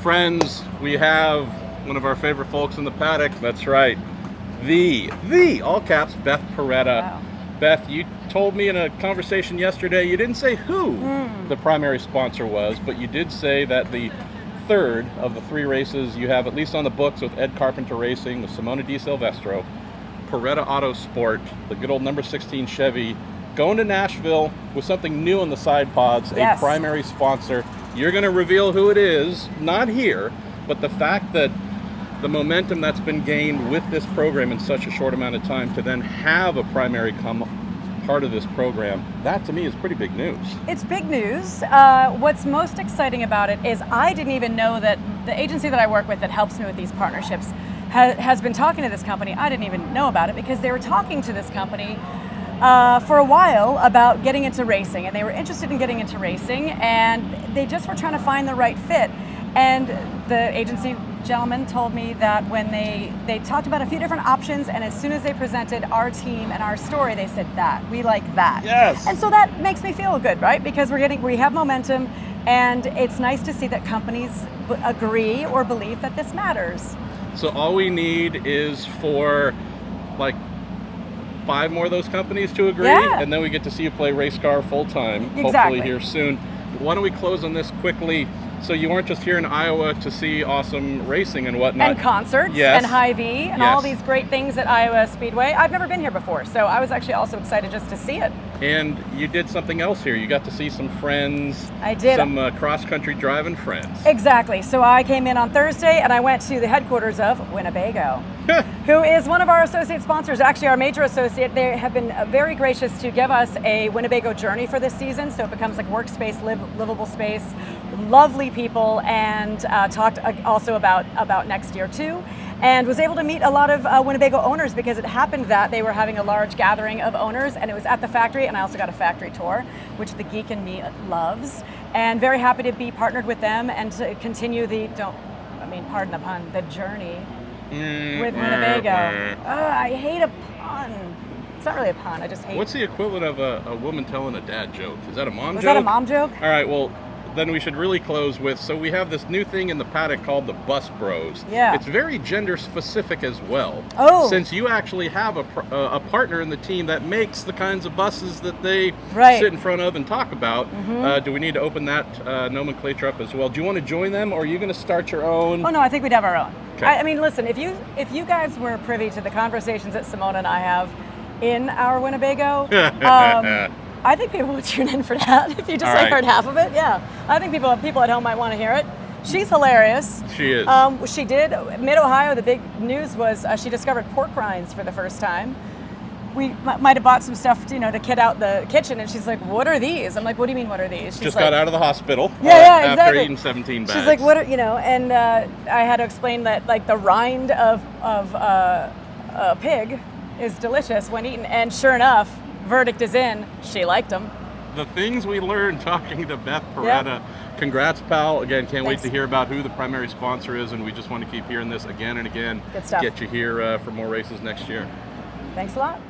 Friends, we have one of our favorite folks in the paddock. That's right. The all caps, Beth Paretta. Wow. Beth, you told me in a conversation yesterday, you didn't say who the primary sponsor was, but you did say that the third of the 3 races you have at least on the books with Ed Carpenter Racing, with Simona Di Silvestro, Paretta Autosport, the good old number 16 Chevy, going to Nashville with something new on the side pods, Yes. a primary sponsor. You're going to reveal who it is, not here, but the fact that the momentum that's been gained with this program in such a short amount of time to then have a primary come part of this program, that to me is pretty big news. It's big news. What's most exciting about it is I didn't even know that the agency that I work with that helps me with these partnerships has been talking to this company. I didn't even know about it because they were talking to this company for a while about getting into racing, and they were interested in getting into racing, and they just were trying to find the right fit. And the agency gentleman told me that when they talked about a few different options, and as soon as they presented our team and our story, they said that we like that. Yes. And so that makes me feel good, right? Because we have momentum, and it's nice to see that companies agree or believe that this matters. So all we need is for like 5 more of those companies to agree, and then we get to see you play race car full time, hopefully here soon. Why don't we close on this quickly? So you weren't just here in Iowa to see awesome racing and whatnot. And concerts and Hy-V and all these great things at Iowa Speedway. I've never been here before, so I was actually also excited just to see it. And you did something else here. You got to see some friends. I did. Some cross-country driving friends. Exactly. So I came in on Thursday and I went to the headquarters of Winnebago, who is one of our associate sponsors, actually our major associate. They have been very gracious to give us a Winnebago journey for this season, so it becomes like workspace, livable space, lovely people, and talked also about next year too. And was able to meet a lot of Winnebago owners because it happened that they were having a large gathering of owners, and it was at the factory, and I also got a factory tour, which the geek in me loves, and very happy to be partnered with them and to continue pardon the pun, the journey with Winnebago. I hate a pun. It's not really a pun, I just hate. What's the equivalent of a woman telling a dad joke? Is that a mom joke? Was that a mom joke? All right, well, then we should really close with, so we have this new thing in the paddock called the Bus Bros. Yeah. It's very gender specific as well. Oh. Since you actually have a partner in the team that makes the kinds of buses that they sit in front of and talk about, do we need to open that nomenclature up as well? Do you want to join them, or are you going to start your own? Oh no, I think we'd have our own. Okay. I mean, listen, if you guys were privy to the conversations that Simona and I have in our Winnebago, I think people would tune in for that if you just heard half of it. Yeah, I think people at home might want to hear it. She's hilarious. She is. She did Mid-Ohio. The big news was she discovered pork rinds for the first time. We might have bought some stuff, to kit out the kitchen, and she's like, "What are these?" I'm like, "What do you mean, what are these?" She's just like, got out of the hospital. After eating 17 bags. She's like, "What are?" And I had to explain that like the rind of a pig is delicious when eaten, and sure enough, verdict is in. She liked them. The things we learned talking to Beth Paretta. Congrats, pal. Again, can't wait to hear about who the primary sponsor is, and we just want to keep hearing this again and again. Good stuff. Get you here for more races next year. Thanks a lot.